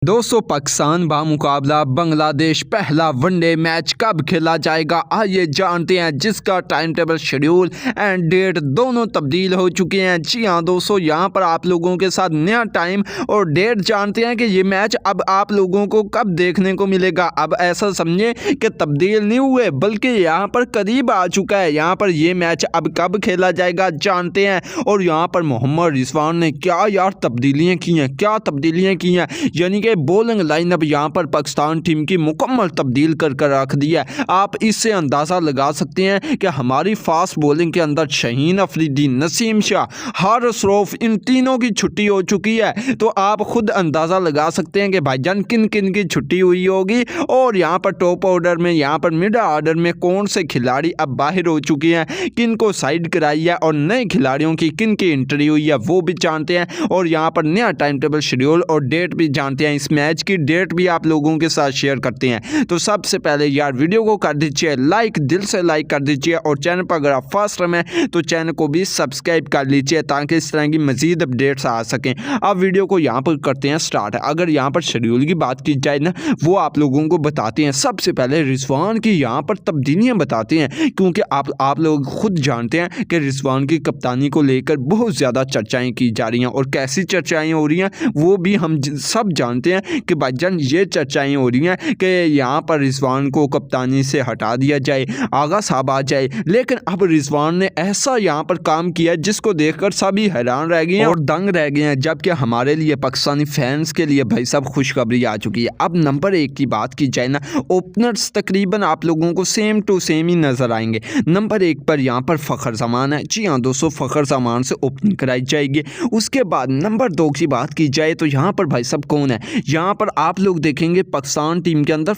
दोस्तों पाकिस्तान बामुकाबला बांग्लादेश पहला one day match कब खेला जाएगा, आइए जानते हैं, जिसका time table, schedule and date दोनों तब्दील हो चुके हैं। जी हाँ दोस्तों, यहाँ पर आप लोगों के साथ नया टाइम और डेट जानते हैं कि ये मैच अब आप लोगों को कब देखने को मिलेगा। अब ऐसा समझे कि तब्दील नहीं हुए बल्कि यहाँ पर करीब आ चुका है। यहाँ पर ये मैच अब कब खेला जाएगा जानते हैं। और यहाँ पर मोहम्मद रिजवान ने क्या यार तब्दीलियाँ की हैं, क्या तब्दीलियाँ की हैं, यानी कि बॉलिंग लाइनअप यहाँ पर पाकिस्तान टीम की मुकम्मल तब्दील कर रख दिया है। आप इससे अंदाज़ा लगा सकते हैं कि हमारी फास्ट बॉलिंग के अंदर शाहीन अफरीदी, नसीम शाह, हारिस रऊफ, इन तीनों की छुट्टी हो चुकी है। तो आप खुद अंदाज़ा लगा सकते हैं कि भाईजान किन किन की छुट्टी हुई होगी। और यहाँ पर टॉप ऑर्डर में, यहाँ पर मिड ऑर्डर में कौन से खिलाड़ी अब बाहर हो चुके हैं, किन को साइड कराई है और नए खिलाड़ियों की किन की एंट्री हुई है वो भी जानते हैं। और यहाँ पर नया टाइम टेबल, शेड्यूल और डेट भी जानते हैं। इस मैच की डेट भी आप लोगों के साथ शेयर करते हैं। तो सबसे पहले यार वीडियो को कर दीजिए लाइक, दिल से लाइक कर दीजिए। और चैनल पर अगर आप फर्स्ट टाइम हैं तो चैनल को भी सब्सक्राइब कर लीजिए ताकि इस तरह की मजीद अपडेट्स आ सकें। अब वीडियो को यहाँ पर करते हैं स्टार्ट। अगर यहाँ पर शेड्यूल की बात की जाए ना, वो आप लोगों को बताते हैं। सबसे पहले रिजवान की यहाँ पर तब्दीलियाँ बताते हैं, क्योंकि आप लोग खुद जानते हैं कि रिजवान की कप्तानी को लेकर बहुत ज़्यादा चर्चाएँ की जा रही हैं। और कैसी चर्चाएँ हो रही हैं वो भी हम सब जानते हैं कि भाईजान ये चर्चाएं हो रही हैं कि यहाँ पर रिजवान को कप्तानी से हटा दिया जाए, आगा साहब आ जाए। लेकिन अब रिजवान ने ऐसा यहाँ पर काम किया जिसको देखकर सभी हैरान रह गए हैं और दंग रह गए हैं। जबकि हमारे लिए, पाकिस्तानी फैंस के लिए भाई सब खुशखबरी आ चुकी है। अब नंबर 1 की बात की जाए ना, ओपनर्स तकरीबन आप लोगों को सेम टू सेम ही नजर आएंगे। नंबर 1 पर यहाँ पर फ़खर जमान है। जी हाँ दोस्तों, फ़खर जमान से ओपनिंग कराई जाएगी। उसके बाद नंबर 2 की बात की जाए तो यहाँ पर भाई सब कौन है, यहाँ पर आप लोग देखेंगे पाकिस्तान टीम के अंदर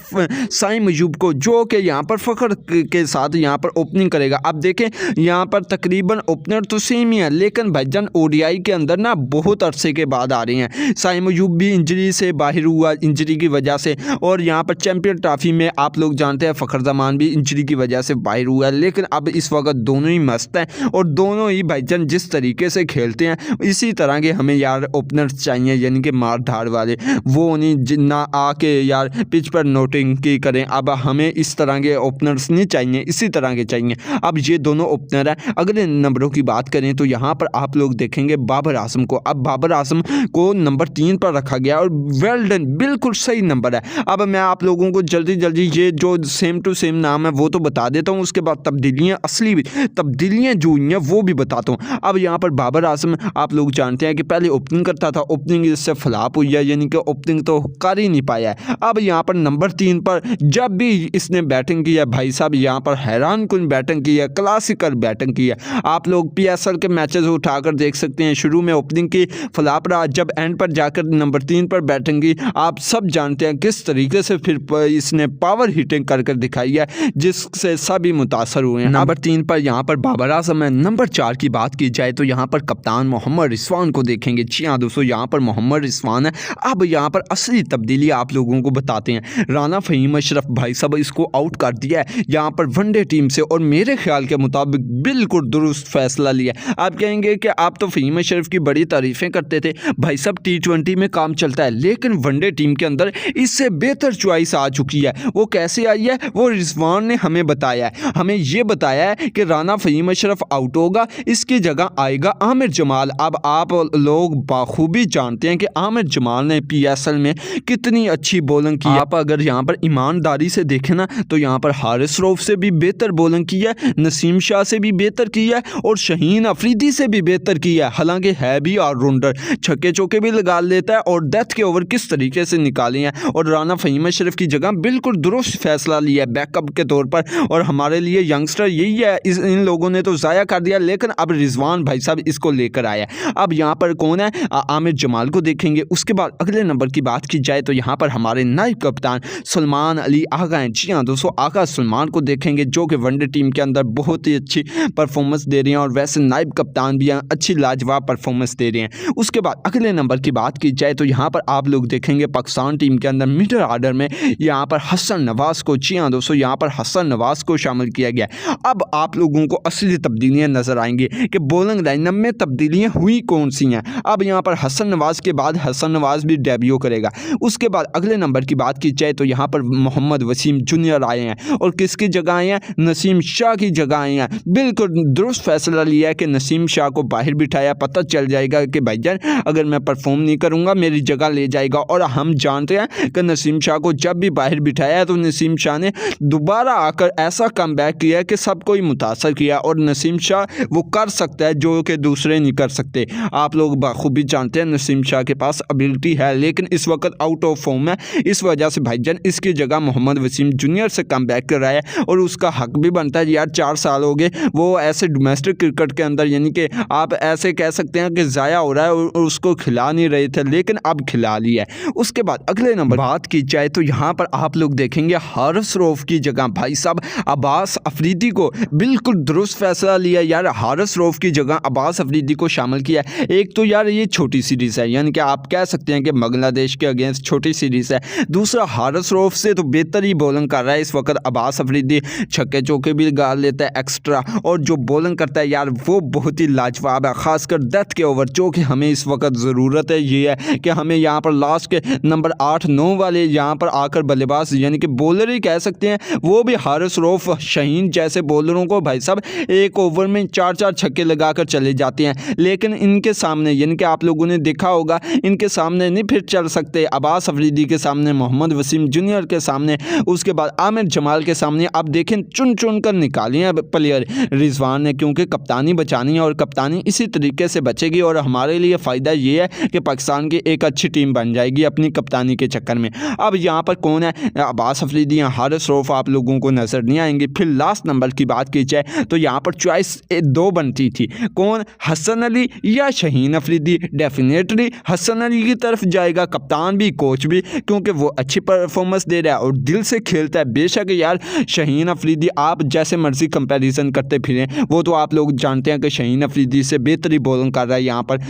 साइम अयूब को, जो कि यहाँ पर फ़खर के साथ यहाँ पर ओपनिंग करेगा। अब देखें यहाँ पर तकरीबन ओपनर तो सेम ही है, लेकिन भाईजान ओडीआई के अंदर ना बहुत अरसे के बाद आ रहे हैं। साइम अयूब भी इंजरी से बाहर हुआ, इंजरी की वजह से। और यहाँ पर चैंपियन ट्रॉफी में आप लोग जानते हैं फ़खर जमान भी इंजरी की वजह से बाहर हुआ है। लेकिन अब इस वक्त दोनों ही मस्त हैं और दोनों ही भाईजान जिस तरीके से खेलते हैं इसी तरह के हमें यार ओपनर्स चाहिए, यानी कि मार धाड़ वाले। वो नहीं ना आके यार पिच पर नोटिंग की करें। अब हमें इस तरह के ओपनर्स नहीं चाहिए, इसी तरह के चाहिए। अब ये दोनों ओपनर हैं। अगले नंबरों की बात करें तो यहाँ पर आप लोग देखेंगे बाबर आजम को। अब बाबर आजम को नंबर 3 पर रखा गया और वेल डन, बिल्कुल सही नंबर है। अब मैं आप लोगों को जल्दी जल्दी ये जो सेम टू सेम नाम है वो तो बता देता हूँ, उसके बाद तब्दीलियाँ, असली तब्दीलियाँ जो हुई हैं वो भी बताता हूँ। अब यहाँ पर बाबर आजम आप लोग जानते हैं कि पहले ओपनिंग करता था, ओपनिंग इससे फ्लॉप हुई है, यानी कि ओपनिंग तो कर ही नहीं पाया है। अब यहाँ पर नंबर 3 पर जब भी इसने बैटिंग की है भाई साहब, यहाँ पर हैरान कुन बैटिंग की है, क्लासिकल बैटिंग की है। आप लोग पीएसएल के मैचेस उठाकर देख सकते हैं। शुरू में ओपनिंग की, फ्लॉप रहा, जब एंड पर जाकर नंबर 3 पर बैटिंग की। आप सब जानते हैं किस तरीके से फिर इसने पावर हिटिंग कर दिखाई है, जिससे सभी मुतासर हुए हैं। नंबर 3 पर यहाँ पर बाबर आजम है। नंबर 4 की बात की जाए तो यहाँ पर कप्तान मोहम्मद रिजवान को देखेंगे। जी हाँ दोस्तों, यहाँ पर मोहम्मद रिजवान है। अब यहाँ पर असली तब्दीली आप लोगों को बताते हैं। राना फ़हीम अशरफ भाई साहब इसको आउट कर दिया है यहाँ पर वनडे टीम से, और मेरे ख्याल के मुताबिक बिल्कुल दुरुस्त फैसला लिया। आप कहेंगे कि आप तो फ़हीम अशरफ की बड़ी तारीफ़ें करते थे भाई साहब, T20 में काम चलता है, लेकिन वनडे टीम के अंदर इससे बेहतर चॉइस आ चुकी है। वो कैसे आई है वो रिजवान ने हमें बताया है। हमें ये बताया है कि राना फ़हीम अशरफ आउट होगा, इसकी जगह आएगा आमिर जमाल। अब आप लोग बाखूबी जानते हैं कि आमिर जमाल ने PSL में कितनी अच्छी बॉलिंग की है। आप अगर यहाँ पर ईमानदारी से देखें ना तो यहाँ पर हारिस रऊफ से भी बेहतर बॉलिंग की है, नसीम शाह से भी बेहतर की है और शाहीन अफरीदी से भी बेहतर की है। हालांकि है भी ऑलराउंडर, छक्के चौके भी लगा लेता है और डेथ के ओवर किस तरीके से निकाले हैं। और राना फ़हीम अशरफ की जगह बिल्कुल दुरुस्त फैसला लिया है बैकअप के तौर पर। और हमारे लिए यंगस्टर यही है, इन लोगों ने तो ज़ाया कर दिया, लेकिन अब रिजवान भाई साहब इसको लेकर आया। अब यहाँ पर कौन है, आमिर जमाल को देखेंगे। उसके बाद अगले नंबर की बात की जाए तो यहाँ पर हमारे नायब कप्तान सलमान अली आगा हैं। जी हाँ दोस्तों, आगा सलमान को देखेंगे जो कि वनडे टीम के अंदर बहुत ही अच्छी परफॉर्मेंस दे रहे हैं और वैसे नायब कप्तान भी हैं, अच्छी लाजवाब परफॉर्मेंस दे रहे हैं। उसके बाद अगले नंबर की बात की जाए तो यहाँ पर आप लोग देखेंगे पाकिस्तान टीम के अंदर मिडल ऑर्डर में यहाँ पर हसन नवाज़ को, जी हाँ दोस्तों, यहाँ पर हसन नवाज़ को शामिल किया गया। अब आप लोगों को असली तब्दीलियाँ नजर आएंगी कि बॉलिंग लाइनअप में तब्दीलियाँ हुई कौन सी हैं। अब यहाँ पर हसन नवाज़ के बाद हसन नवाज़ भी डेब्यू वीडियो करेगा। उसके बाद अगले नंबर की बात की जाए तो यहाँ पर मोहम्मद वसीम जूनियर आए हैं और किसकी जगह आए हैं, नसीम शाह की जगह आए हैं। बिल्कुल दुरुस्त फैसला लिया है कि नसीम शाह को बाहर बिठाया, पता चल जाएगा कि भाईजान अगर मैं परफॉर्म नहीं करूँगा मेरी जगह ले जाएगा। और हम जानते हैं कि नसीम शाह को जब भी बाहर बिठाया है तो नसीम शाह ने दोबारा आकर ऐसा कमबैक किया है कि सबको ही मुतासर किया और नसीम शाह वो कर सकता है जो कि दूसरे नहीं कर सकते। आप लोग बखूबी जानते हैं नसीम शाह के पास एबिलिटी है, लेकिन इस वक्त आउट ऑफ फॉर्म है। इस वजह से भाईजान इसकी जगह मोहम्मद वसीम जूनियर से कमबैक कर रहा है और उसका हक भी बनता है। यार 4 साल हो गए वो ऐसे डोमेस्टिक क्रिकेट के अंदर, यानी कि आप ऐसे कह सकते हैं कि ज़ाया हो रहा है और उसको खिला नहीं रहे थे, लेकिन अब खिला लिया है। उसके बाद अगले नंबर बात की जाए तो यहाँ पर आप लोग देखेंगे हारिस रऊफ की जगह भाई साहब अब्बास अफरीदी को, बिल्कुल दुरुस्त फैसला लिया यार। हारिस रऊफ की जगह अब्बास अफरीदी को शामिल किया। एक तो यार ये छोटी सीरीज़ है, यानी कि आप कह सकते हैं कि बांग्लादेश के अगेंस्ट छोटी सीरीज़ है। दूसरा हारिस रऊफ से तो बेहतर ही बॉलिंग कर रहा है इस वक्त अब्बास अफरीदी, छक्के चौके भी गाल लेता है एक्स्ट्रा, और जो बॉलिंग करता है यार वो बहुत ही लाजवाब है, खासकर डेथ के ओवर जो कि हमें इस वक्त ज़रूरत है। ये है कि हमें यहाँ पर लास्ट के नंबर 8-9 वाले यहाँ पर आकर बल्लेबाज यानी कि बॉलर ही कह सकते हैं, वो भी हारिस रऊफ शाहीन जैसे बॉलरों को भाई साहब एक ओवर में 4-4 छक्के लगाकर चले जाते हैं, लेकिन इनके सामने यानी कि आप लोगों ने देखा होगा इनके सामने नहीं फिर चल सकते। अब्बास अफरीदी के सामने, मोहम्मद वसीम जूनियर के सामने, उसके बाद आमिर जमाल के सामने आप देखें चुन चुन कर निकाली हैं प्लेयर रिजवान ने, क्योंकि कप्तानी बचानी है और कप्तानी इसी तरीके से बचेगी और हमारे लिए फ़ायदा ये है कि पाकिस्तान की एक अच्छी टीम बन जाएगी अपनी कप्तानी के चक्कर में। अब यहाँ पर कौन है, अब्बास अफरीदी या हारिस रऊफ आप लोगों को नज़र नहीं आएंगे। फिर लास्ट नंबर की बात की जाए तो यहाँ पर चॉइस 2 बनती थी, कौन, हसन अली या शाहीन अफरीदी। डेफिनेटली हसन अली की तरफ जाएगा, कप्तान भी कोच भी, क्योंकि वो अच्छी परफॉर्मेंस दे रहा है और दिल से खेलता है। बेशक यार शाहीन अफरीदी आप जैसे मर्जी कंपैरिजन करते फिरें, वो तो आप लोग जानते हैं कि शाहीन अफरीदी से बेहतरी बॉलिंग कर रहा है यहाँ पर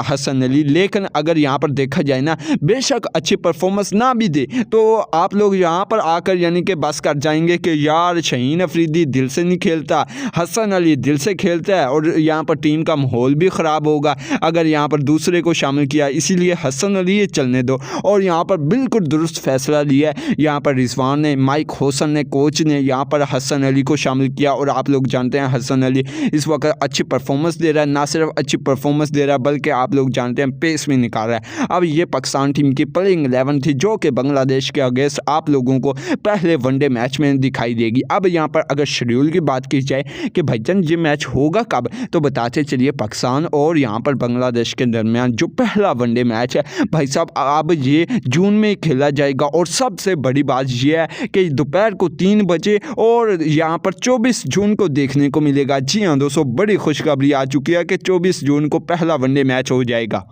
हसन अली, लेकिन अगर यहाँ पर देखा जाए ना बेशक अच्छी परफॉर्मेंस ना भी दे तो आप लोग यहाँ पर आकर यानी कि बस कर जाएंगे कि यार शाहीन अफरीदी दिल से नहीं खेलता, हसन अली दिल से खेलता है, और यहाँ पर टीम का माहौल भी ख़राब होगा अगर यहाँ पर दूसरे को शामिल किया, इसीलिए हसन अली ये चलने दो। और यहाँ पर बिल्कुल दुरुस्त फैसला लिया है यहाँ पर रिजवान ने, माइक होसन ने, कोच ने यहाँ पर हसन अली को शामिल किया। और आप लोग जानते हैं हसन अली इस वक्त अच्छी परफॉर्मेंस दे रहा है, ना सिर्फ अच्छी परफॉर्मेंस दे रहा है बल्कि आप लोग जानते हैं पेस भी निकाल रहा है। अब ये पाकिस्तान टीम की प्लेइंग 11 थी जो कि बांग्लादेश के अगेंस्ट आप लोगों को पहले वनडे मैच में दिखाई देगी। अब यहाँ पर अगर शेड्यूल की बात की जाए कि भाईजान ये मैच होगा कब, तो बताते चलिए पाकिस्तान और यहाँ पर बांग्लादेश के दरमियान जो पहला वनडे मैच है भाई साहब अब ये जून में खेला जाएगा। और सबसे बड़ी बात यह है कि दोपहर को 3 बजे और यहाँ पर 24 जून को देखने को मिलेगा। जी हाँ दोस्तों, बड़ी खुशखबरी आ चुकी है कि 24 जून को पहला वनडे मैच हो जाएगा।